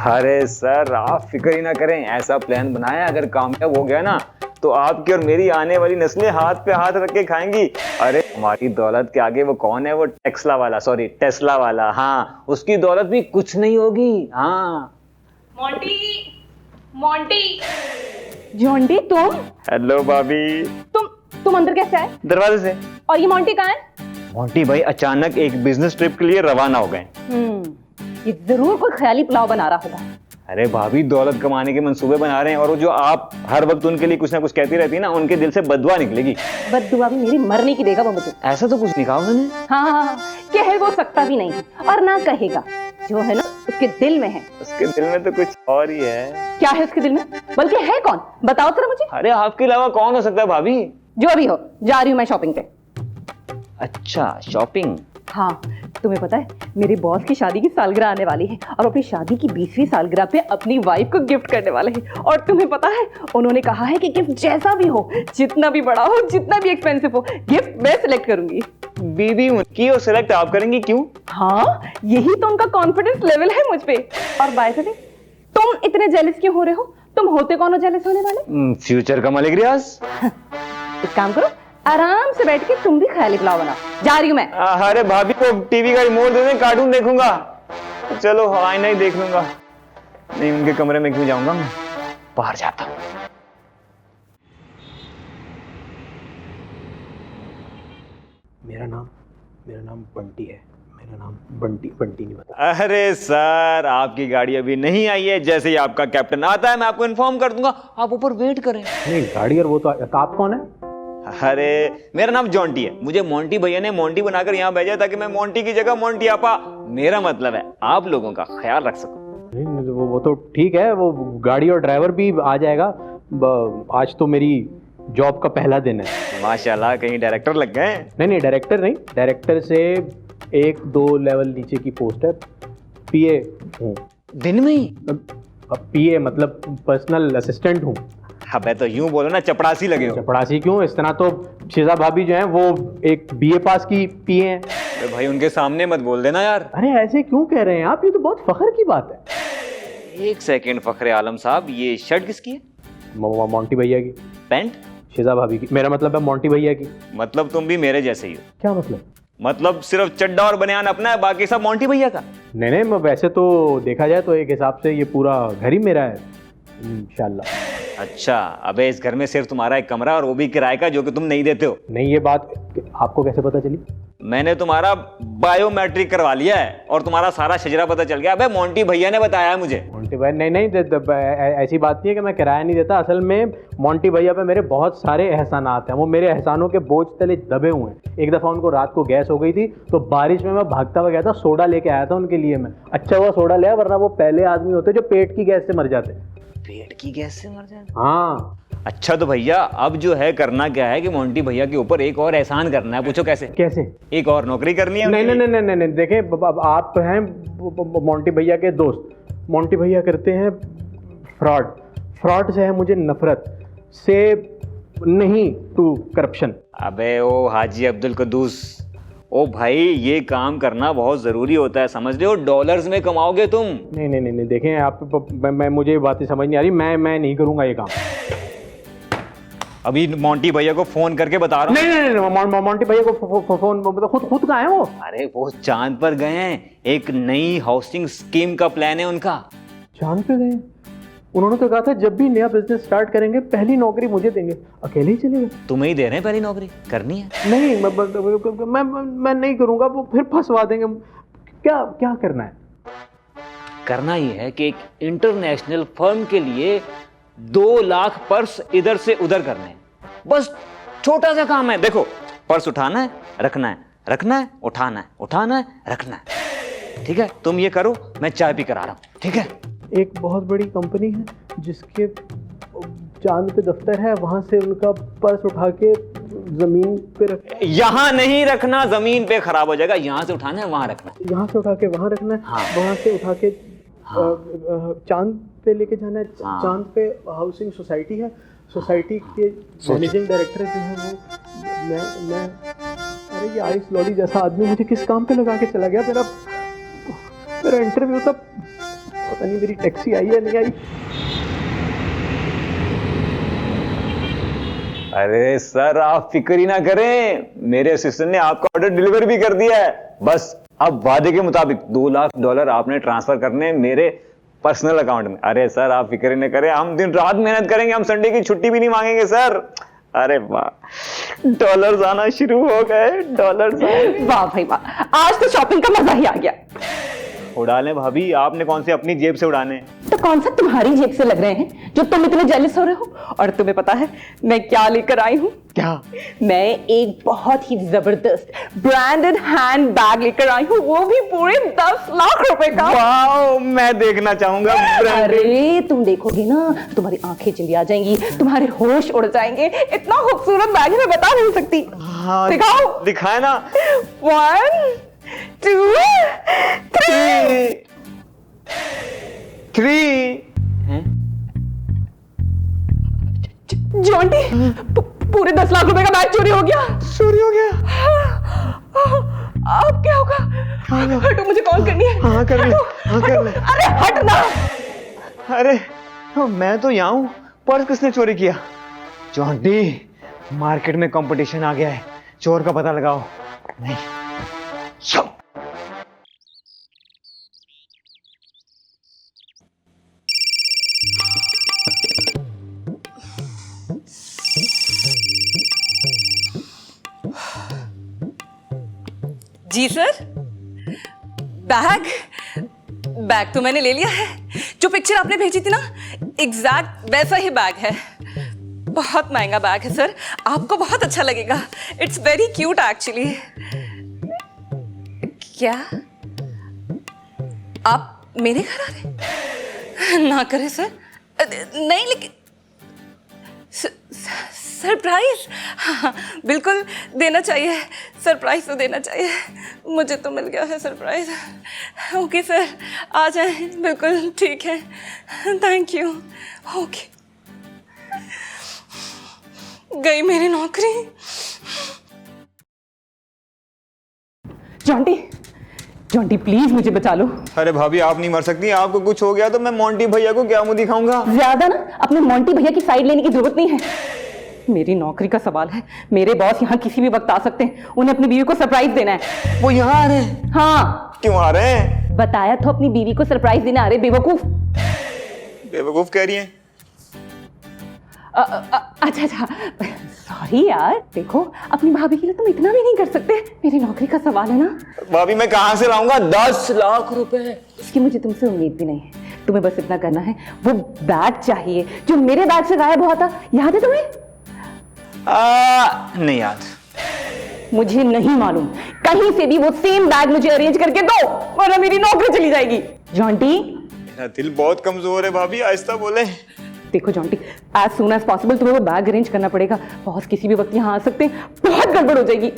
अरे सर आप फिक्र ही ना करें, ऐसा प्लान बनाया अगर कामयाब हो गया ना तो आपकी और मेरी आने वाली नस्लें हाथ पे हाथ रख के खाएंगी। अरे हमारी दौलत के आगे वो कौन है, वो टेस्ला वाला, हाँ उसकी दौलत भी कुछ नहीं होगी। हाँ मोंटी, मोंटी, जोंडी तुम? हेलो भाभी। तुम अंदर कैसे आए? दरवाजे से। और ये मोंटी कहाँ है? मोंटी भाई अचानक एक बिजनेस ट्रिप के लिए रवाना हो गए। ये जरूर कोई ख्याली पुलाव बना रहा होगा। अरे भाभी दौलत कमाने के मंसूबे बना रहे हैं, और वो जो आप हर वक्त उनके लिए कुछ ना कुछ कहती रहती है ना, उनके दिल से बददुआ निकलेगी। बददुआ भी मेरी मरने की देगा वो मुझे। ऐसा तो कुछ नहीं कहा उन्होंने। हाँ, कह वो सकता भी नहीं है और ना कहेगा, जो है ना उसके दिल में है। उसके दिल में तो कुछ और ही है। क्या है उसके दिल में? बल्कि है कौन, बताओ जरा मुझे। अरे आपके अलावा कौन हो सकता है भाभी? जो भी हो, जा रही हूँ मैं शॉपिंग पे। अच्छा शॉपिंग? हाँ, तुम्हें पता है मेरे बॉस की शादी की सालगिरह आने वाली है और अपनी शादी की 20वीं सालगिरह पे अपनी वाइफ को गिफ्ट करने वाले हैं। और तुम्हें पता है उन्होंने कहा है कि गिफ्ट जैसा भी हो, जितना भी बड़ा हो, जितना भी एक्सपेंसिव हो, गिफ्ट मैं सिलेक्ट करूंगी। बीवी उनकी और सिलेक्ट आप करेंगी, क्यों? हाँ, यही तो उनका कॉन्फिडेंस लेवल है मुझ पे। और बाय द वे, तुम इतने जेलस क्यों हो रहे हो? तुम होते कौन हो जेलस होने वाले? फ्यूचर का मलिक रियाज। एक काम करो, आराम से बैठ के तुम भी ख्याली पुलाव बनाओ। जा रही हूँ मैं। अरे भाभी को टीवी का रिमोट दे दें, कार्टून देखूंगा। चलो आईना ही देख लूंगा। नहीं उनके कमरे में क्यों जाऊंगा, मैं बाहर जाता हूँ। मेरा नाम बंटी है। मेरा नाम बंटी नहीं बता। अरे सर आपकी गाड़ी अभी नहीं आई है, जैसे ही आपका कैप्टन आता है मैं आपको इन्फॉर्म कर दूंगा, आप ऊपर वेट करें। नहीं गाड़ी और वो तो आप कौन है? अरे मेरा नाम जॉन्टी है, मुझे मोंटी भैया ने मोंटी बनाकर यहाँ भेजा ताकि मैं मोंटी की जगह मोंटी आपा, मेरा मतलब है आप लोगों का ख्याल रख सकूं। नहीं वो तो ठीक है, वो गाड़ी और ड्राइवर भी आ जाएगा। आज तो मेरी जॉब का पहला दिन है। माशाल्लाह कहीं डायरेक्टर लग गए? नहीं डायरेक्टर नहीं, डायरेक्टर से 1-2 लेवल नीचे की पोस्ट है। पीए हूँ। दिन में ही? पीए मतलब पर्सनल असिस्टेंट हूँ। अबे तो यूं बोलो ना, चपड़ासी लगे हो। चपड़ासी क्यों, इस तरह तो शीजा भाभी जो हैं वो एक बीए पास की पीए हैं। अरे भाई उनके सामने मत बोल देना यार। अरे ऐसे क्यों कह रहे हैं आप, ये तो बहुत फख्र की बात है। एक सेकंड फखरे आलम साहब, ये शर्ट किसकी है? मोंटी भैया की। पैंट? शीजा भाभी की। मेरा मतलब है मोंटी भैया की। मतलब तुम भी मेरे जैसे ही हो? क्या मतलब? मतलब सिर्फ चड्डा और बनियान अपना है, बाकी सब मोंटी भैया का? नहीं वैसे तो देखा जाए तो एक हिसाब से ये पूरा घर ही मेरा है इंशाल्लाह। अच्छा, अबे इस घर में सिर्फ तुम्हारा एक कमरा और वो भी किराए का, जो कि तुम नहीं देते हो। नहीं ये बात आपको कैसे पता चली? मैंने तुम्हारा बायोमेट्रिक करवा लिया है और तुम्हारा सारा शजरा पता चल गया। अबे मोंटी भैया ने बताया मुझे। मोंटी भैया नहीं ऐसी बात नहीं है कि मैं किराया नहीं देता। असल में मोंटी भैया पे मेरे बहुत सारे एहसानात हैं, वो मेरे एहसानों के बोझ तले दबे हुए हैं। एक दफ़ा उनको रात को गैस हो गई थी तो बारिश में मैं भागता हुआ गया था, सोडा लेके आया था उनके लिए मैं। अच्छा हुआ सोडा लिया, वरना वो पहले आदमी होते जो पेट की गैस से मर जाते। पेट की गैस से मर जाए? हाँ। अच्छा तो भैया अब जो है करना क्या है कि मोंटी भैया के ऊपर एक और एहसान करना है। पूछो कैसे? कैसे? एक और नौकरी करनी है। नहीं देखें, अब आप हैं मोंटी भैया के दोस्त। मोंटी भैया करते हैं फ्रॉड से है मुझे नफरत, से नहीं टू करप्शन। अबे ओ हाजी अब्दुल कद्दूस, ओ भाई ये काम करना बहुत जरूरी होता है, समझ रहे हो? डॉलर्स में कमाओगे तुम। नहीं देखें आप, मैं मुझे बातें समझ नहीं आ रही। मैं नहीं करूंगा ये काम। अभी मोंटी भैया को फोन करके बता रहा हूँ। नहीं मोंटी भैया को फोन मतलब खुद कहाँ है वो? अरे वो चांद पर गए हैं, एक नई हाउसिंग स्कीम का प्लान है उनका। चांद पे गए? उन्होंने तो कहा था जब भी नया बिजनेस स्टार्ट करेंगे पहली नौकरी मुझे देंगे। अकेले ही चलेगा? तुम्हें ही दे रहे हैं पहली नौकरी, करनी है? नहीं मैं नहीं करूंगा, वो फिर फंसवा देंगे। क्या करना है? करना ही है कि एक इंटरनेशनल फर्म के लिए 2 लाख पर्स इधर से उधर करने हैं। बस छोटा सा काम है। देखो, पर्स उठाना है, रखना है, रखना है, उठाना है, उठाना है, रखना है। ठीक है, तुम ये करो, मैं चाय पी कर आ रहा हूं। ठीक है? एक बहुत बड़ी कंपनी है जिसके चांद पे दफ्तर है, वहां से उनका पर्स उठा के जमीन पे रख। यहां नहीं रखना, जमीन पे खराब हो जाएगा। यहां से उठाना है, वहां रखना है। यहाँ से उठा के वहां रखना है। हाँ। वहां से उठा के हाँ। चांद पे लेके जाना है। हाँ। चांद पे हाउसिंग सोसाइटी है, सोसाइटी के मैनेजिंग डायरेक्टर जो है वो मैं अरे ये आइस लॉली जैसा आदमी मुझे किस काम पे लगा के चला गया। मेरा इंटरव्यू था पता नहीं मेरी टैक्सी आई है नहीं आई। अरे सर आप फिक्र ही ना करें, मेरे असिस्टेंट ने आपका ऑर्डर डिलीवर भी कर दिया है। बस अब वादे के मुताबिक $2 लाख आपने ट्रांसफर करने मेरे पर्सनल अकाउंट में। अरे सर आप फिक्र ही ना करें, हम दिन रात मेहनत करेंगे, हम संडे की छुट्टी भी नहीं मांगेंगे सर। अरे वाह, डॉलर्स आना शुरू हो गए, डॉलर्स आए। वाह भाई वाह, आज तो शॉपिंग का मजा ही आ गया। उड़ा लें भाभी, आपने कौन से अपनी जेब से उड़ाने? तो कौन सा तुम्हारी जेब से लग रहे हैं जो तुम इतने जेलस हो रहे हो? और तुम्हें पता है मैं क्या लेकर आई हूँ? क्या? मैं एक बहुत ही जबरदस्त ब्रांडेड हैंड बैग लेकर आई हूँ, वो भी पूरे 10 लाख रुपए का। वाओ, मैं देखना चाहूंगा। अरे तुम देखोगे ना, तुम्हारी आंखें चली आ जाएंगी, तुम्हारे होश उड़ जाएंगे। इतना खूबसूरत बैग है, मैं बता नहीं सकती। हाँ, दिखाओ। दिखाए ना। 1 2 3 जॉन्टी, पूरे 10 लाख रुपए का बैग चोरी हो गया। चोरी हो गया? अब क्या होगा? हटो, मुझे कॉल करनी है। हाँ कर ले, हाँ कर ले। अरे हट ना। अरे मैं तो यहाँ हूँ, पर्स किसने चोरी किया? जॉन्टी, मार्केट में कंपटीशन आ गया है, चोर का पता लगाओ। नहीं जी सर, बैग तो मैंने ले लिया है। जो पिक्चर आपने भेजी थी ना, एग्जैक्ट वैसा ही बैग है। बहुत महंगा बैग है सर, आपको बहुत अच्छा लगेगा। It's very cute actually. क्या आप मेरे घर आ रहे? ना करें सर, नहीं लेकिन सरप्राइज, हाँ बिल्कुल देना चाहिए, सरप्राइज तो देना चाहिए। मुझे तो मिल गया है सरप्राइज। ओके सर, आ जाएं, बिल्कुल ठीक है, थैंक यू। ओके, गई मेरी नौकरी। जॉन्टी प्लीज मुझे बचा लो। अरे भाभी आप नहीं मर सकती, आपको कुछ हो गया तो मैं मोंटी भैया को क्या मुंह दिखाऊंगा? ज्यादा ना अपने मोंटी भैया की साइड लेने की जरूरत नहीं है। मेरी नौकरी का सवाल है, मेरे बॉस यहाँ किसी भी वक्त आ सकते हैं, उन्हें अपनी बीवी को सरप्राइज देना है। वो यहाँ आ रहे हैं? हाँ। क्यों आ रहे हैं? बताया तो अपनी बीवी को सरप्राइज देने आ रहे। बेवकूफ। बेवकूफ कह रही हैं? अच्छा, सॉरी यार। देखो, अपनी भाभी के लिए तुम इतना भी नहीं कर सकते, मेरी नौकरी का सवाल है ना। भाभी मैं कहाँ से लाऊंगा 10 लाख रुपए? इसकी मुझे तुमसे उम्मीद भी नहीं है। तुम्हें बस इतना करना है, वो बैग चाहिए जो मेरे बैग से गायब हुआ था, याद है तुम्हें? नहीं याद। मुझे नहीं मालूम, कहीं से भी वो सेम बैग मुझे अरेंज करके दो, वरना मेरी नौकरी चली जाएगी। जॉन्टी, मेरा दिल बहुत कमजोर है भाभी, आहिस्ता बोले। देखो Jonty, as soon as possible तुम्हें वो बैग अरेंज करना पड़ेगा। बॉस किसी भी वक्त यहाँ आ सकते हैं, बहुत गड़बड़ हो जाएगी।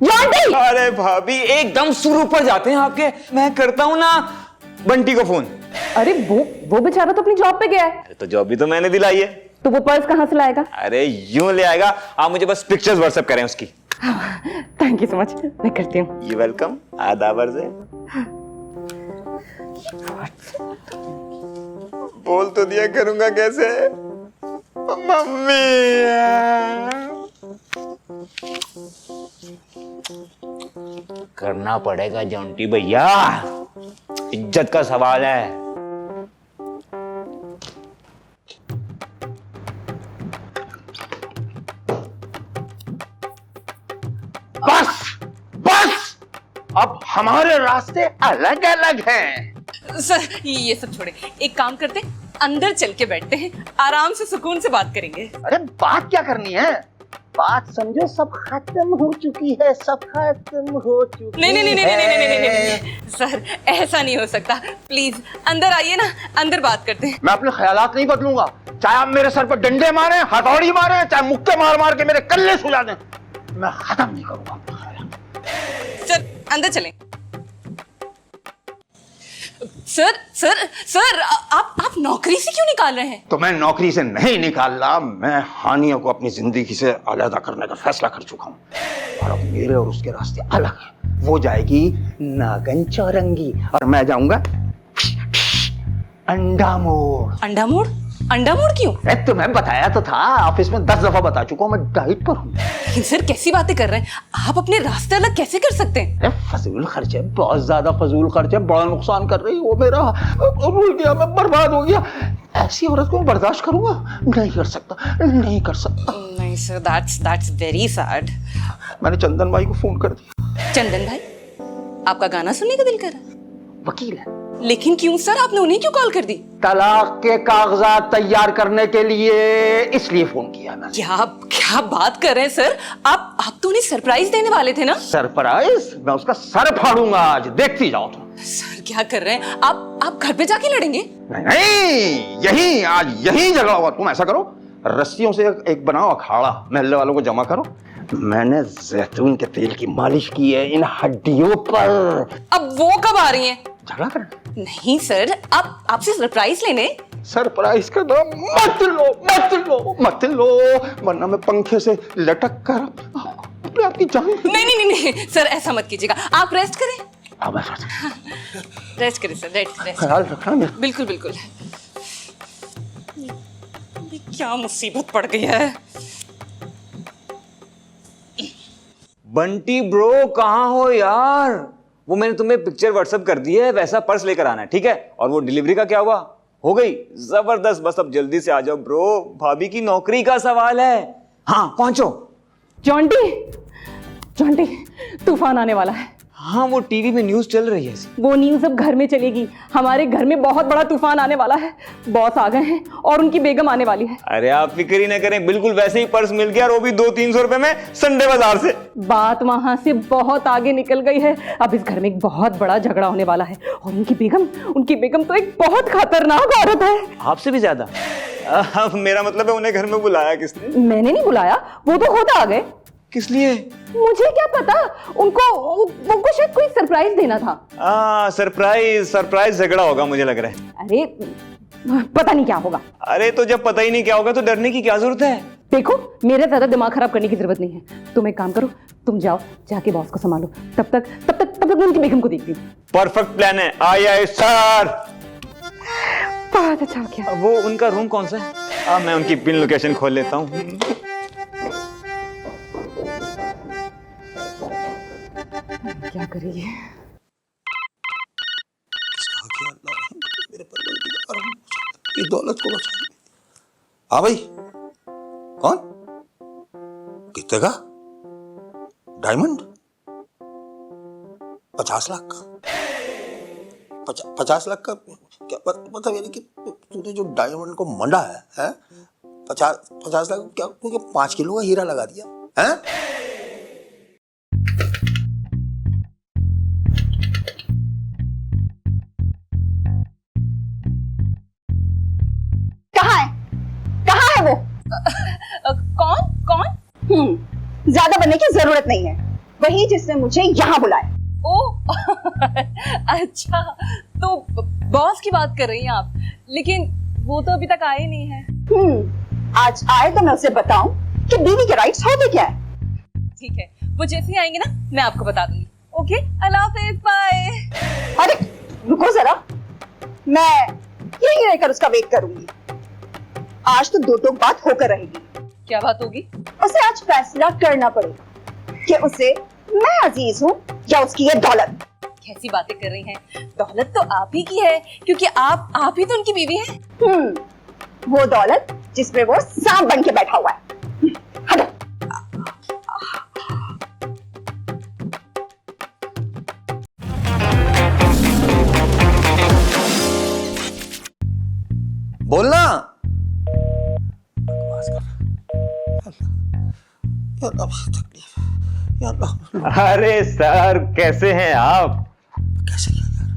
जॉन्टी! अरे भाभी एकदम सुर ऊपर जाते हैं आपके। मैं करता हूँ ना बंटी को फोन। अरे वो बेचारा तो अपनी जॉब पे गया है। तो जॉब भी तो मैंने दिलाई है। तो वो पर्स कहाँ से लाएगा? अरे यूं ले आएगा, आप मुझे बस पिक्चर्स व्हाट्सएप करें उसकी। थैंक यू सो मच, मैं करती हूँ। You welcome. आदाबर से बोल तो दिया, करूंगा कैसे? मम्मी करना पड़ेगा जॉन्टी भैया, इज्जत का सवाल है। बस अब हमारे रास्ते अलग अलग हैं। सर ये सब छोड़े, एक काम करते, अंदर चल के बैठते हैं, आराम से सुकून से बात करेंगे। अरे बात क्या करनी है? बात समझो सब खत्म हो चुकी है, सब खत्म हो चुकी है। नहीं, सर ऐसा नहीं हो सकता, प्लीज अंदर आइए ना, अंदर बात करते हैं। मैं अपने ख्यालात नहीं बदलूंगा, चाहे आप मेरे सर पर डंडे मारे, हथौड़ी मारे, चाहे मुक्के मार मार के मेरे कल्ले सुला दें, मैं खत्म नहीं करूंगा अपना ख्याल। चल अंदर चलें। सर आप नौकरी से क्यों निकाल रहे हैं? तो मैं नौकरी से नहीं निकाल रहा, मैं हानिया को अपनी जिंदगी से अलग करने का फैसला कर चुका हूँ, और अब मेरे और उसके रास्ते अलग हैं। वो जाएगी नागन चौरंगी और मैं जाऊंगा अंडा मोड़। अंडा मोड़? अंडा मोड़ क्यों? अरे तुम्हें बताया तो था, ऑफिस में 10 दफा बता चुका हूँ, मैं डाइट पर हूँ। लेकिन सर कैसी बातें कर रहे हैं आप? अपने रास्ते अलग कैसे कर सकते हैं? अरे फजूल खर्चे, बहुत ज्यादा फजूल खर्चे, बड़ा नुकसान कर रही वो मेरा। भूल गया, मैं बर्बाद हो गया। ऐसी औरत को मैं बर्दाश्त करूंगा? नहीं कर सकता, नहीं कर सकता। नहीं सर, दैट्स वेरी सैड। मैंने चंदन भाई को फोन कर दिया। चंदन भाई, आपका गाना सुनने का दिल कर रहा है? वकील है। लेकिन क्यों सर, आपने उन्हें क्यों कॉल कर दी? तलाक के कागजात तैयार करने के लिए, इसलिए फोन किया मैंने। क्या बात कर रहे हैं सर? आप तो उन्हें सरप्राइज देने वाले थे ना? सरप्राइज? मैं उसका सर फाड़ूंगा आज, देखती जाओ तुम। सर क्या कर रहे हैं आप घर पे जाके लड़ेंगे? नहीं, यही आज यही झगड़ा होगा। तुम ऐसा करो, रस्सियों से एक बनाओ अखाड़ा, महल्ले वालों को जमा करो। मैंने जैतून के तेल की मालिश की है इन हड्डियों पर। अब वो कब आ रही हैं? झगड़ा करना? नहीं सर, आपसे सरप्राइज लेने। सरप्राइज का नाम मत लो, मत लो, मत लो, वरना मैं पंखे से लटक कर अपने आपकी जान। नहीं सर, ऐसा मत कीजिएगा, आप रेस्ट करें। अब रेस्ट करें सर, रेस्ट। ख्याल रखना मेरा। बिल्कुल। ये क्या मुसीबत पड़ गई है। बंटी ब्रो कहाँ हो यार? वो मैंने तुम्हें पिक्चर व्हाट्सएप कर दी है, वैसा पर्स लेकर आना है, ठीक है? और वो डिलीवरी का क्या हुआ? हो गई? जबरदस्त, बस अब जल्दी से आ जाओ ब्रो, भाभी की नौकरी का सवाल है। हाँ पहुंचो। जॉन्टी, तूफान आने वाला है। हाँ वो टीवी में न्यूज चल रही है। वो न्यूज अब घर में चलेगी। हमारे घर में बहुत बड़ा तूफान आने वाला है। बॉस आ गए हैं और उनकी बेगम आने वाली है। अरे आप फिक्र ही ना करें, बिल्कुल वैसे ही पर्स मिल गया, और वो भी 200-300 रुपए में संडे बाजार से। बात वहां से बहुत आगे निकल गई है। अब इस घर में एक बहुत बड़ा झगड़ा होने वाला है और उनकी बेगम तो एक बहुत खतरनाक औरत है। आपसे भी ज्यादा। मेरा मतलब है उन्हें घर में बुलाया किसने? मैंने नहीं बुलाया, वो तो खुद आ गए। किस लिए? मुझे क्या पता, उनको शायद कोई सरप्राइज देना था। सरप्राइज झगड़ा होगा मुझे लग रहा है। अरे पता नहीं क्या होगा। अरे तो जब पता ही नहीं क्या होगा तो डरने की क्या जरूरत है? देखो, मेरा ज्यादा दिमाग खराब करने की जरूरत नहीं है। तुम एक काम करो, तुम जाओ जाके बॉस को संभालो। तब तक मैं उनकी बेगम को देखती हूँ। परफेक्ट प्लान है। आया सर, बहुत अच्छा किया। वो उनका रूम कौन सा है? मैं उनकी पिन लोकेशन खोल लेता हूँ। क्या करेंगे? मेरे ये दौलत को बचा। हाँ भाई, कौन? कितने का? डायमंड? 50 लाख का? 50 लाख का क्या मतलब? यानी कि तूने जो डायमंड को मंडा है 50 लाख क्या? तूने 5 किलो का हीरा लगा दिया है? कौन? ज्यादा बनने की जरूरत नहीं है, वही जिसने मुझे यहाँ बुलाया। ओ अच्छा, तो बॉस की बात कर रही हैं आप, लेकिन वो तो अभी तक आए नहीं है। आज आए तो मैं उसे बताऊं कि बीवी के राइट्स होते क्या है। ठीक है, वो जैसे ही आएंगे ना मैं आपको बता दूंगी। ओके, अल्लाह हाफिज, बाय। अरे रुको जरा, मैं यहीं रहकर उसका वेट करूंगी। आज तो दो टोक बात होकर रहेगी। क्या बात होगी? उसे आज फैसला करना पड़ेगा कि उसे मैं अजीज हूँ या उसकी ये दौलत। कैसी बातें कर रही हैं? दौलत तो आप ही की है, क्योंकि आप ही तो उनकी बीवी हैं। वो दौलत जिसमें वो सांप बन के बैठा हुआ है। हटो। बोलना। अरे सर कैसे हैं आप? कैसे यार?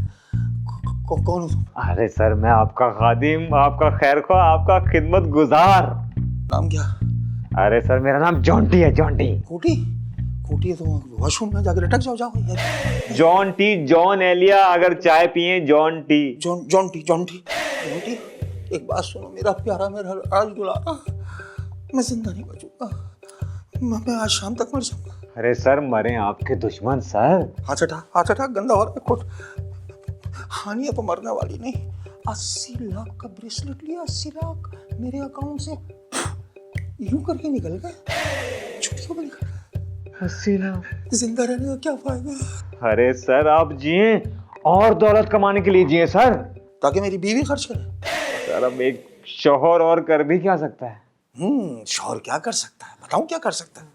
कौन हो तुम? अरे सर मैं आपका खादिम, आपका खैरख्वाह, आपका खिदमत गुजार। नाम क्या? अरे सर मेरा नाम जॉन्टी है। जॉन्टी है तो वॉशरूम में जाकर लटक जाओ यार। जॉन एलिया, अगर चाय पिए जॉन्टी। जॉन्टी, एक बात सुनो मेरा प्यारा, मेरा राज दुलारा, मैं जिंदा नहीं बचूंगा। मैं आज शाम तक मर जाऊंगा। अरे सर मरे आपके दुश्मन सर। हाथ हटा, गंदा हो रहा है। हानिया तो मरने वाली नहीं, 80 लाख का ब्रेसलेट लिया, 80 लाख मेरे अकाउंट से यूं करके निकल गए, छुट्टियों में निकल गए। 80 लाख। जिंदा रहने का क्या फायदा? अरे सर आप जिए और दौलत कमाने के लिए जिए सर। ताकि मेरी बीवी खर्च करे। सर अब एक शौहर और कर भी क्या सकता है? शौहर क्या कर सकता है? बताऊं क्या कर सकता है?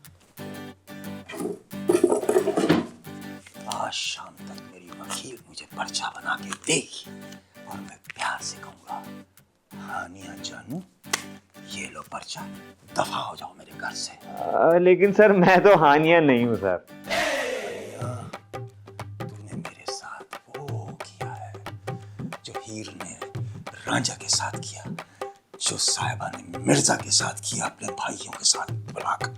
आज शाम तक मेरी वकील मुझे पर्चा बना के देगी और मैं प्यार से कहूंगा, हानिया जानू ये लो पर्चा, दफा हो जाओ मेरे घर से। लेकिन सर मैं तो हानिया नहीं हूँ सर। तूने मेरे साथ वो किया है जो हीर ने रांझा के साथ किया, जो साहिबा ने मिर्जा के साथ किया, अपने भाइयों के साथ बुलाकर।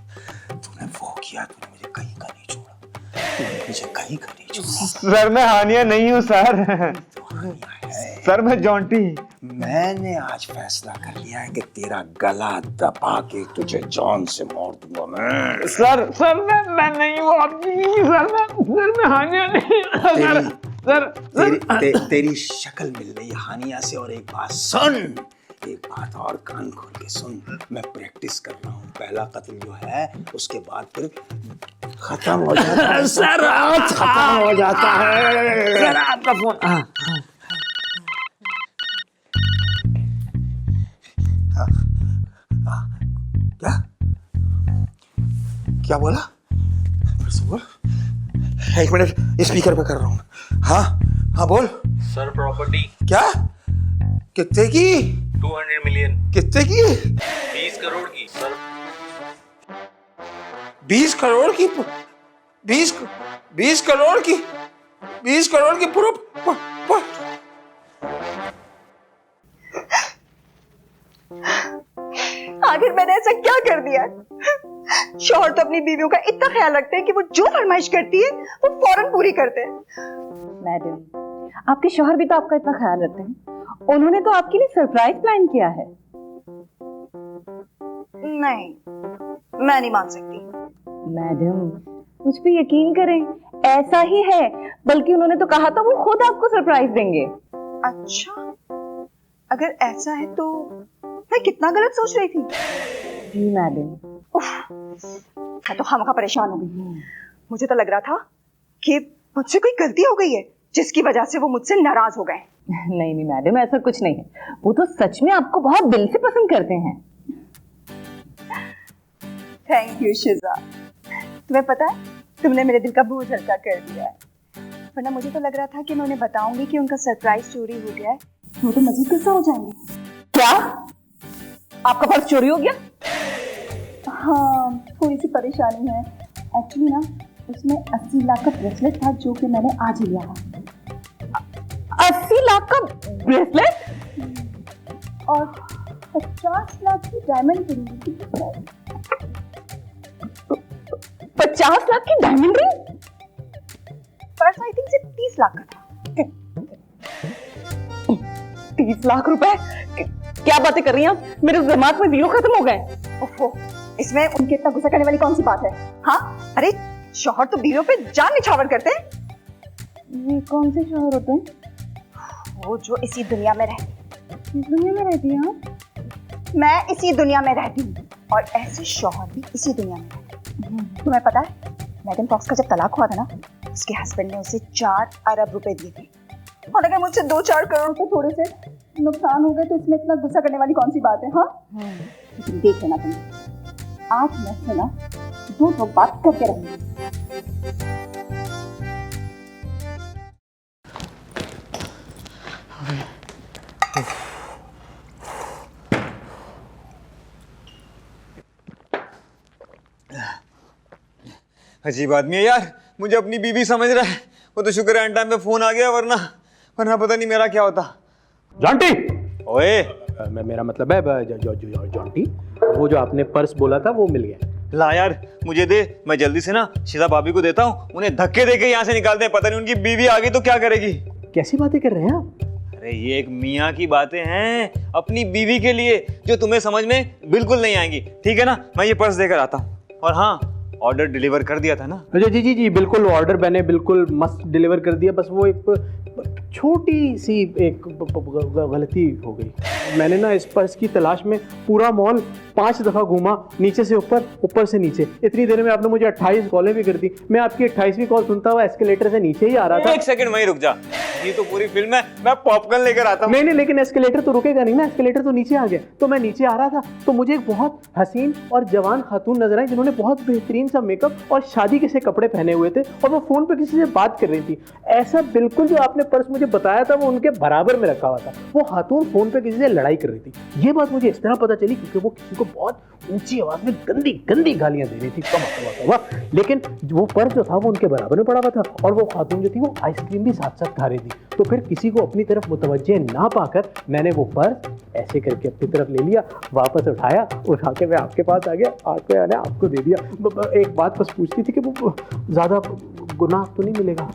तूने वो किया, तूने मुझे कहीं का नहीं छोड़ा, तूने मुझे कहीं का नहीं छोड़ा। सर मैं हानिया नहीं हूँ सर। तो हानिया है। सर मैं जॉन्टी। मैंने आज फैसला कर लिया है कि तेरा गला दबा के तुझे जॉन से मोड़ दूंगा मैं। सर मैं नहीं हूँ आपकी। सर मैं हानिया नहीं। तेरी शक्ल मिल रही है हानिया से। और एक बात सुन, एक बात और कान खोल के सुन, मैं प्रैक्टिस कर रहा हूँ। पहला कत्ल जो है उसके बाद फिर खत्म हो जाता है। सर खत्म हो जाता है। सर आपका फोन। क्या क्या बोला? फिर से बोल। एक मिनट स्पीकर पे कर रहा हूँ। हाँ बोल। सर प्रॉपर्टी क्या? कितने की? 200 मिलियन। कितने की? 20 करोड़ की सर। 20 करोड़ की? 20 करोड़ की? 20 करोड़ की आखिर मैंने ऐसा क्या कर दिया? शौहर तो अपनी बीवियों का इतना ख्याल रखते हैं कि वो जो फरमाइश करती है वो फौरन पूरी करते हैं। मैडम आपके शौहर भी तो आपका इतना ख्याल रखते हैं। उन्होंने तो आपके लिए सरप्राइज प्लान किया है। नहीं, मैं नहीं मान सकती। मैडम मुझ पे यकीन करें, ऐसा ही है। बल्कि उन्होंने तो कहा था वो खुद आपको सरप्राइज देंगे। अच्छा, अगर ऐसा है तो मैं कितना गलत सोच रही थी। जी मैडम। मैं तो खामखा परेशान हो गई। मुझे तो लग रहा था कि मुझसे कोई गलती हो गई है जिसकी वजह से वो मुझसे नाराज हो गए। नहीं मैडम, ऐसा कुछ नहीं है। वो तो सच में आपको बहुत दिल से पसंद करते हैं। Thank you शिजा। तुम्हें पता है, तुमने मेरे दिल का बोझ हल्का कर दिया है। वरना मुझे तो लग रहा था कि मैं उन्हें बताऊंगी कि उनका सरप्राइज चोरी हो गया है, वो तो मजीद गुस्सा हो जाएंगे। क्या आपका पर्स चोरी हो गया? हाँ, थोड़ी सी परेशानी है। एक्चुअली ना उसमें 80 लाख का ब्रेसलेट था जो कि मैंने आज ही लिया था। 80 लाख का ब्रेसलेट और 50 लाख की डायमंड रिंग थी। 50 लाख की diamond ring? Purse I think से 30 लाख का था। 30 लाख रुपए? क्या बातें कर रही हैं आप? मेरे दिमाग में जीरो खत्म हो गए। ओफो, इसमें उनके इतना गुस्सा करने वाली कौन सी बात है? हाँ, अरे शौहर तो बीवियों पे जान निछावर करते हैं। ये कौन से शौहर होते हैं? वो जो इसी दुनिया में रहते। इस दुनिया में रहती हैं आप? मैं इसी दुनिया में रहती हूँ और ऐसे शौहर भी इसी दुनिया में रहते हैं। तुम्हें पता है, मैडम फॉक्स का जब तलाक हुआ था ना, उसके हस्बैंड ने उसे 4 अरब रुपए दिए थे। और अगर मुझसे 2-4 करोड़ रुपए थोड़े से नुकसान हो गए तो इसमें इतना गुस्सा करने वाली कौन सी बात है? हाँ, लेकिन देख लेना तुम, आज मैं से ना 2 बात करके रहूंगी। अजीब आदमी है यार, मुझे अपनी बीवी समझ रहा है। वो तो शुक्र है एंड टाइम पे फोन आ गया, वरना पता नहीं मेरा क्या होता। जॉन्टी, ओए मेरा मतलब है जॉन्टी, वो जो आपने पर्स बोला था वो मिल गया। ला यार मुझे दे, मैं जल्दी से ना शिजा भाभी को देता हूँ, उन्हें धक्के देके यहाँ से निकालते हैं। पता नहीं उनकी बीवी आ गई तो क्या करेगी। कैसी बातें कर रहे हैं आप? अरे ये एक मियाँ की बातें हैं अपनी बीवी के लिए, जो तुम्हें समझ में बिल्कुल नहीं आएंगी। ठीक है ना, मैं ये पर्स देकर आता हूँ। और हाँ, ऑर्डर डिलीवर कर दिया था ना? जी बिल्कुल, ऑर्डर मैंने बिल्कुल मस्त डिलीवर कर दिया। बस वो एक छोटी सी एक गलती हो गई। मैंने ना इस पर्स की तलाश में पूरा मॉल 5 दफ़ा घूमा, नीचे से ऊपर, ऊपर से नीचे। इतनी देर में आपने मुझे 28 कॉलें भी कर दी। मैं आपकी 28वीं कॉल सुनता हुआ एस्केलेटर से नीचे ही आ रहा था। एक सेकंड वहीं रुक जा, ये तो पूरी फिल्म है, मैं पॉपकॉर्न लेकर आता हूँ। नहीं, लेकिन एस्केलेटर तो रुकेगा नहीं ना, एस्केलेटर तो नीचे आ गया। तो मैं नीचे आ रहा था तो मुझे एक बहुत हसीन और जवान खातून नजर आई जिन्होंने बहुत बेहतरीन सा मेकअप और शादी के से कपड़े पहने हुए थे और वो फोन पे किसी से बात कर रही थी। ऐसा बिल्कुल जो आपने पर्स मुझे बताया था वो उनके बराबर में रखा हुआ था। वो खातून फोन पे किसी से लड़ाई कर रही थी। ये बात मुझे इस तरह पता चली क्योंकि वो किसी को बहुत ऊंची आवाज में गंदी गंदी गालियां दे रही थी। कमा लेकिन वो पर्स जो था वो उनके बराबर में पड़ा हुआ था और वो खातून जो थी वो आइसक्रीम भी साथ साथ खा रही थी। तो फिर किसी को अपनी तरफ मुतवज्जे ना पाकर मैंने वो पर्स ऐसे करके अपनी तरफ ले लिया, वापस उठाया, उठा के मैं आपके पास आ गया, आके मैंने आपको दे दिया। एक बात बस पूछती थी कि वो ज्यादा गुनाह तो नहीं मिलेगा?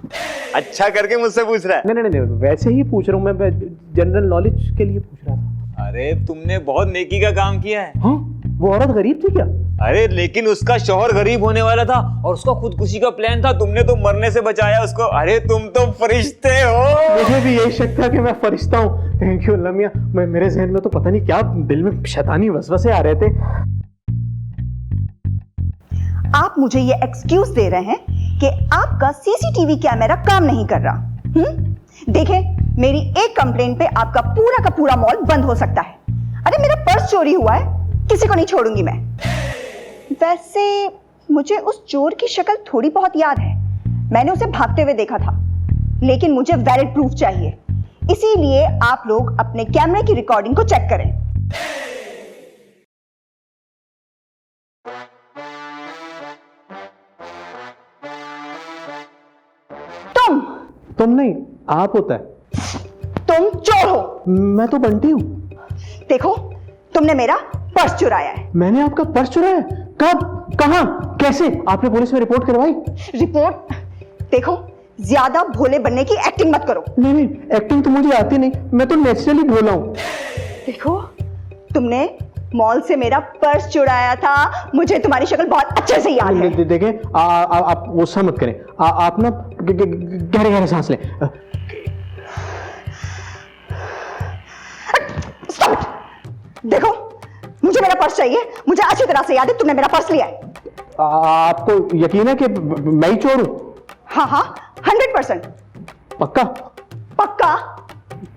अच्छा करके मुझसे पूछ रहा है? नहीं, वैसे ही पूछ रहा हूँ मैं, जनरल नॉलेज के लिए पूछ रहा था। अरे तुमने बहुत नेकी का काम किया है। हाँ, वो औरत गरीब थी क्या? अरे लेकिन उसका शौहर गरीब होने वाला था और उसका खुदकुशी का प्लान था, तुमने तो मरने से बचाया उसको। अरे तुम तो फरिश्ते हो। मुझे भी यही शक था कि मैं फरिश्ता हूँ। Thank you Lamia. मेरे जहन में तो पता नहीं क्या दिल में शैतानी वसवसे आ रहे थे। आप मुझे ये एक्सक्यूज दे रहे हैं कि आपका सीसीटीवी कैमरा काम नहीं कर रहा। देखें, मेरी एक कंप्लेंट पे आपका पूरा का पूरा मॉल बंद हो सकता है। अरे मेरा पर्स चोरी हुआ है, किसी को नहीं छोड़ूंगी मैं। वैसे मुझे उस चोर की शक्ल थोड़ी बहुत याद है, मैंने उसे भागते हुए देखा था, लेकिन मुझे वैलिड प्रूफ चाहिए। इसीलिए आप लोग अपने कैमरे की रिकॉर्डिंग को चेक करें। तुम नहीं, आप होता है। तुम चोर हो। मैं तो बंटी हूं। देखो, तुमने मेरा पर्स चुराया है। मैंने आपका पर्स चुराया? कब, कहां, कैसे? आपने पुलिस में रिपोर्ट करवाई? रिपोर्ट? देखो, ज्यादा भोले बनने की एक्टिंग मत करो। नहीं, एक्टिंग तो मुझे आती नहीं, मैं तो नेचुरली भोला हूं। देखो, तुमने मॉल से मेरा पर्स चुराया था, मुझे तुम्हारी शक्ल बहुत अच्छे से याद है। देखें, आप गुस्सा मत करें। आप ना गहरे गहरे सांस लें। देखो, मुझे मेरा पर्स चाहिए, मुझे अच्छी तरह से याद है तुमने मेरा पर्स लिया है। आपको यकीन है कि मैं ही चोर हूं? हाँ, 100%। पक्का? पक्का।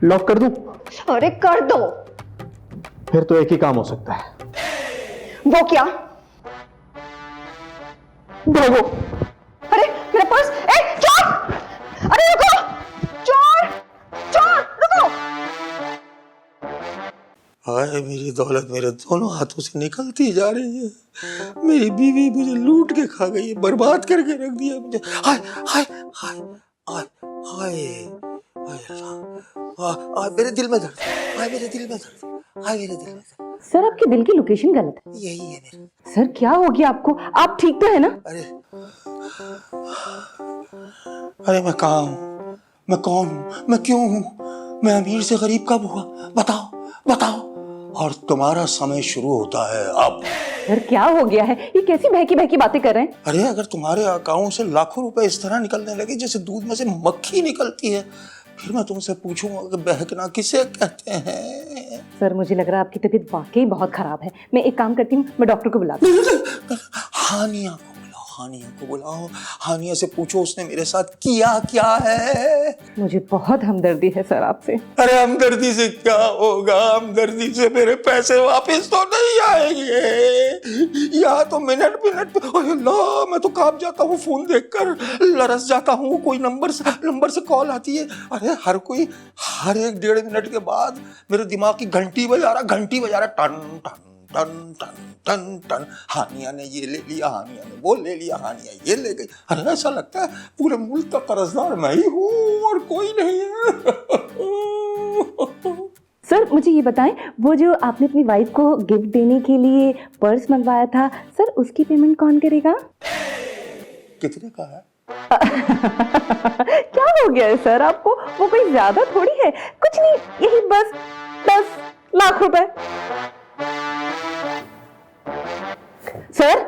लॉक कर दूं? अरे कर दो। फिर तो एक ही काम हो सकता है। वो क्या? भागो। अरे मेरा पर्स! चोर! अरे रुको! चोर! रुको! हाय मेरी दौलत मेरे दोनों हाथों से निकलती जा रही है। मेरी बीवी मुझे लूट के खा गई है, बर्बाद करके रख दिया मुझे। हाय हाय हाय हाय हाय हाय अल्लाह, हाय मेरे दिल में दर्द, हाय मेरे दिल में दर्द, हाय मेरे दिल में दर्द। सर, आपके दिल की लोकेशन गलत है। यही है मेरे। सर, क्या हो गया आपको? आप ठीक तो है ना? अरे मैं कहाँ हूँ, मैं कौन हूँ, मैं क्यों हूँ, मैं अमीर से गरीब कब हुआ? बताओ। और तुम्हारा समय शुरू होता है अब। सर, क्या हो गया है? ये कैसी बहकी बहकी बातें कर रहे हैं? अरे अगर तुम्हारे अकाउंट से लाखों रुपए इस तरह निकलने लगे जैसे दूध में से मक्खी निकलती है, फिर मैं तुमसे पूछूंगा कि बहकना किसे कहते हैं? सर, मुझे लग रहा है आपकी तबीयत वाकई बहुत खराब है। मैं एक काम करती हूँ, मैं डॉक्टर को बुलाती हूँ। हानिया को बुलाओ। हानिया से पूछो उसने मेरे साथ किया क्या है। मुझे बहुत हमदर्दी है सर आपसे। अरे हमदर्दी से क्या होगा, हमदर्दी से मेरे पैसे वापस तो नहीं आएंगे। या तो मिनट पे अल्लाह, मैं तो कांप जाता हूँ फोन देखकर, लरस जाता हूँ। कोई नंबर से कॉल आती है। अरे हर एक 1.5 मिनट के बाद मेरे दिमाग की घंटी बजा रहा, टन टन टन टन टन टन। हानिया ने ये ले लिया, हानिया ने वो ले लिया, हानिया ये ले गई। अरे ऐसा लगता है पूरे मुल्क का कर्जदार मैं ही हूँ और कोई नहीं है। सर, मुझे ये बताएं, वो जो आपने अपनी वाइफ को गिफ्ट देने के लिए पर्स मंगवाया था, सर उसकी पेमेंट कौन करेगा? कितने का है? क्या हो गया है सर आपको? वो कोई ज्यादा थोड़ी है, कुछ नहीं, यही बस 10 लाख रुपए। सर,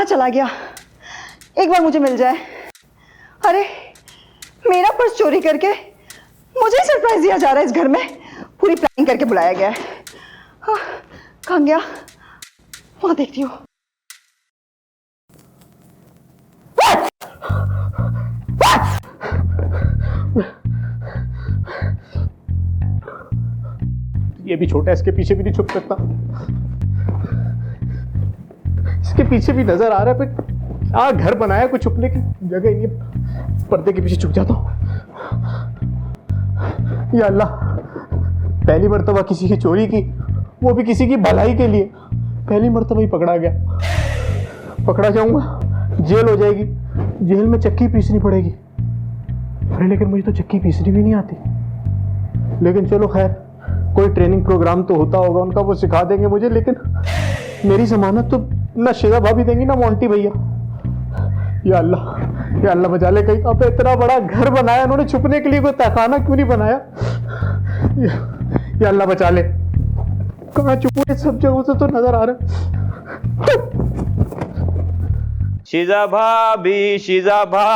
चला गया? एक बार मुझे मिल जाए। अरे मेरा पर्स चोरी करके मुझे सरप्राइज दिया जा रहा है इस घर में। पूरी प्लानिंग करके बुलाया गया है। हाँ, कहाँ गया? वहां देखती हूँ। ये भी छोटा है, इसके पीछे भी नहीं छुप सकता। इसके पीछे भी नजर आ रहा है, पर घर बनाया, कुछ छुपने की जगह नहीं है। पर्दे के पीछे छुप जाता हूँ। या अल्लाह, पहली मर्तबा किसी की चोरी की, वो भी किसी की भलाई के लिए। पहली मर्तबा ही पकड़ा गया। पकड़ा जाऊंगा, जेल हो जाएगी, जेल में चक्की पीसनी पड़ेगी। अरे लेकिन मुझे तो चक्की पीसनी भी नहीं आती। लेकिन चलो खैर, कोई ट्रेनिंग प्रोग्राम तो होता होगा उनका, वो सिखा देंगे मुझे। लेकिन मेरी जमानत तो ना शिजा भाभी देंगी ना मोंटी भैया। या अल्लाह बचा ले। कहीं पे इतना बड़ा घर बनाया उन्होंने, छुपने के लिए कोई तहखाना क्यों नहीं बनाया? या अल्लाह बचा ले। कहाँ छुपे? सब जगहों से तो नजर आ रहा है। शीजा भाभी, शीजा भा।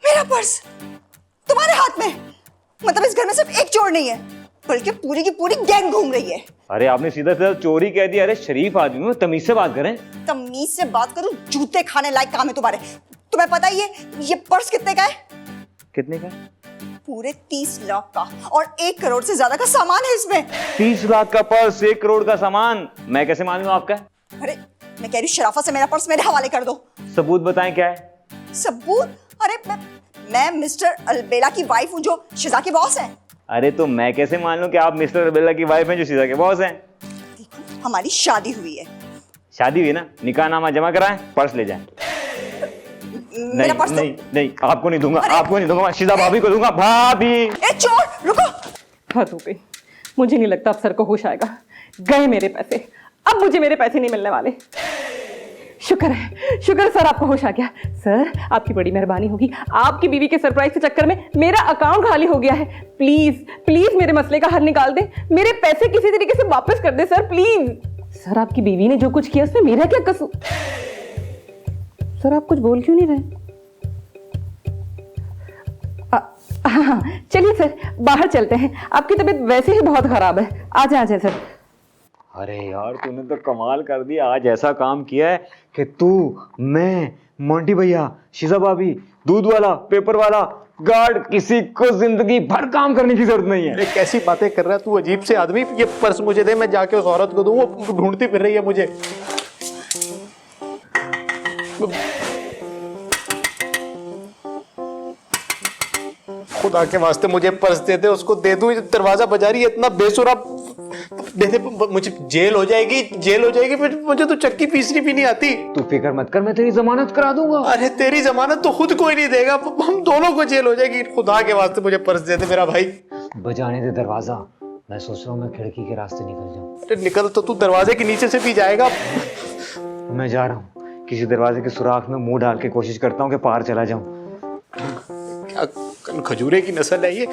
मेरा पर्स तुम्हारे हाथ में? मतलब इस घर में सिर्फ एक चोर नहीं है, बल्कि पूरी की पूरी गैंग घूम रही है। अरे आपने सीधा सीधा चोरी कह दिया। अरे शरीफ आदमी हो, तमीज से बात करें। तमीज से बात करूं? जूते खाने लायक काम है तुम्हारे। तुम्हें पता ही है ये पर्स कितने का है? कितने का? पूरे 30 लाख का, और 1 करोड़ से ज्यादा का सामान है इसमें। 30 लाख का पर्स, 1 करोड़ का सामान, मैं कैसे मानूं आपका? अरे मैं कह रही हूं, शराफत से मेरा पर्स मेरे हवाले कर दो। सबूत बताएं क्या है? सबूत? अरे मैं मिस्टर अलबेला की वाइफ हूं, जो शिजा के बॉस हैं। अरे तो मैं कैसे मान लूं कि आप मिस्टर अबेला की वाइफ हैं जो शीजा के बॉस हैं? देखो, हमारी शादी हुई है। शादी हुई ना, निकाहनामा जमा कराएं, पर्स ले जाएं। मेरा पर्स तो... नहीं, आपको नहीं दूंगा, आपको नहीं दूंगा, शीजा भाभी को दूंगा। भाभी! ए चोर, रुको। हद हो गई। मुझे नहीं लगता अब सर को होश आएगा। गए मेरे पैसे, अब मुझे मेरे पैसे नहीं मिलने वाले। शुक्र है सर, आपको होश आ गया। सर आपकी बड़ी मेहरबानी होगी। आपकी बीवी के सरप्राइज के चक्कर में मेरा अकाउंट खाली हो गया है। प्लीज मेरे मसले का हल निकाल दे। मेरे पैसे किसी तरीके से वापस कर दे सर, प्लीज। सर आपकी बीवी ने जो कुछ किया उसमें मेरा क्या कसूर? सर आप कुछ बोल क्यों नहीं रहे? हाँ, चलिए सर बाहर चलते हैं। आपकी तबीयत वैसे ही बहुत खराब है। आ जाए सर। अरे यार तूने तो कमाल कर दिया। आज ऐसा काम किया है कि तू, मैं, मोंटी भैया, शीजा भाभी, दूध वाला, पेपर वाला, गार्ड, किसी को जिंदगी भर काम करने की जरूरत नहीं है। अरे कैसी बातें कर रहा है तू, अजीब से आदमी। ये पर्स मुझे दे, मैं जाके उस औरत को दूं, वो ढूंढती फिर रही है मुझे। खुदा के वास्ते मुझे पर्स दे दे, उसको दे दूं। दरवाजा बजा रही है, इतना बेसुरा। दे दे, मुझे जेल हो जाएगी, फिर मुझे तो चक्की पीसनी भी नहीं आती। तू फिक्र मत कर, मैं तेरी जमानत करा दूंगा। अरे तेरी जमानत तो खुद कोई नहीं देगा, हम दोनों को जेल हो जाएगी। खुदा के वास्ते मुझे पर्स दे दे मेरा भाई। बजाने दे दरवाजा। मैं सोच रहा हूँ मैं खिड़की के रास्ते निकल जाऊं। अरे निकल तो तू दरवाजे के नीचे से भी जाएगा। मैं जा रहा हूँ, किसी दरवाजे के सुराख में मुंह डाल के कोशिश करता हूँ कि पार चला जाऊं। क्या खजूरे की नस्ल है ये?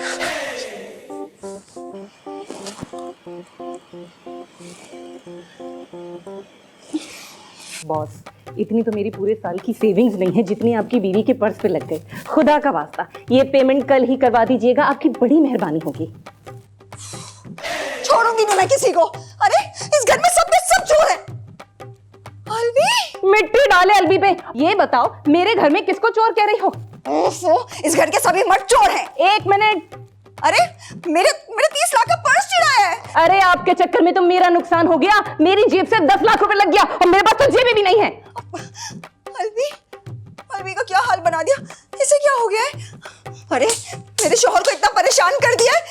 बॉस, इतनी तो मेरी पूरे साल की सेविंग्स नहीं है जितनी आपकी बीवी के पर्स पे लग गई। खुदा का वास्ता ये पेमेंट कल ही करवा दीजिएगा, आपकी बड़ी मेहरबानी होगी। छोड़ूंगी नहीं मैं किसी को। अरे इस घर में सब चोर है। अलबी, मिट्टी डाले अलबी पे। ये बताओ मेरे घर में किसको चोर कह रही हो? ओफो, इस घर के सभी मर्द चोर हैं। 1 मिनट। अरे मेरे 30 लाख का पर्स चुराया है। अरे आपके चक्कर में तो मेरा नुकसान हो गया। मेरी जेब से 10 लाख रुपए लग गया और मेरे पास तो जेब भी नहीं है। अलबी का क्या हाल बना दिया। इसे क्या हो गया है? अरे मेरे शौहर को इतना परेशान कर दिया है।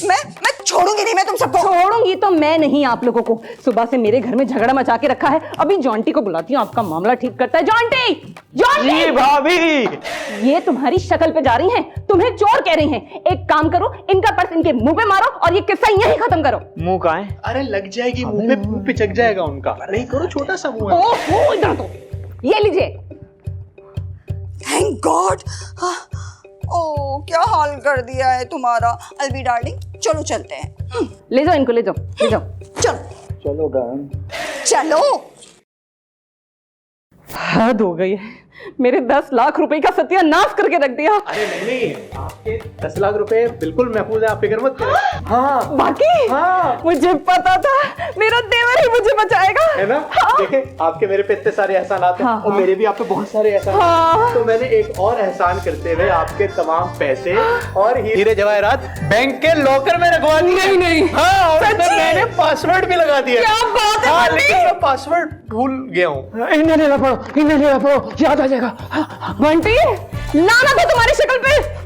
मैं छोड़ूंगी नहीं, मैं तुम सबको। छोड़ूंगी तो मैं नहीं, आप लोगों को। सुबह से मेरे घर में झगड़ा मचा के रखा है। अभी जॉन्टी को बुलाती हूँ, आपका मामला ठीक करता है। जॉन्टी! जी भाभी! ये तुम्हारी शक्ल पे जा रही हैं, तुम्हें चोर कह रही हैं। एक काम करो, इनका पर्स इनके मुंह पे मारो और ये किस्सा यहीं खत्म करो। मुंह कहाँ है? अरे लग जाएगी, मुंह पे चक जाएगा उनका। नहीं करो, छोटा सा मुंह है। ओहो, इधर तो ये लीजिए। Thank God. ओ क्या हाल कर दिया है तुम्हारा। अलबी डार्लिंग, चलो चलते हैं। ले जाओ इनको, ले जाओ। चलो चलो चलो। हद हो गई है, मेरे 10 लाख रुपए का सत्यानाश करके रख दिया। अरे नहीं, आपके 10 लाख रुपए बिल्कुल महफूज है, आप फिक्र मत करें। हाँ बाकी हाँ, मुझे पता था मेरा देवर ही मुझे बचाएगा। है ना? देखें, आपके मेरे पे इतने सारे एहसानात हैं, हाँ, और हाँ। मेरे भी आप पे बहुत सारे एहसान हाँ। तो मैंने एक और एहसान करते हुए आपके तमाम पैसे और हीरे जवाहरात बैंक के लॉकर में रखवा दिए। नहीं। हाँ, और उसमें सच्ची? मैंने पासवर्ड भी लगा दिया। क्या बात है हाँ, बंटी? लेकिन मैं पासवर्ड भूल गया हूँ। इन्हें लेना पड़ो, याद आ जाएगा। बंटी, लाना था तुम्हारी शक्ल पे।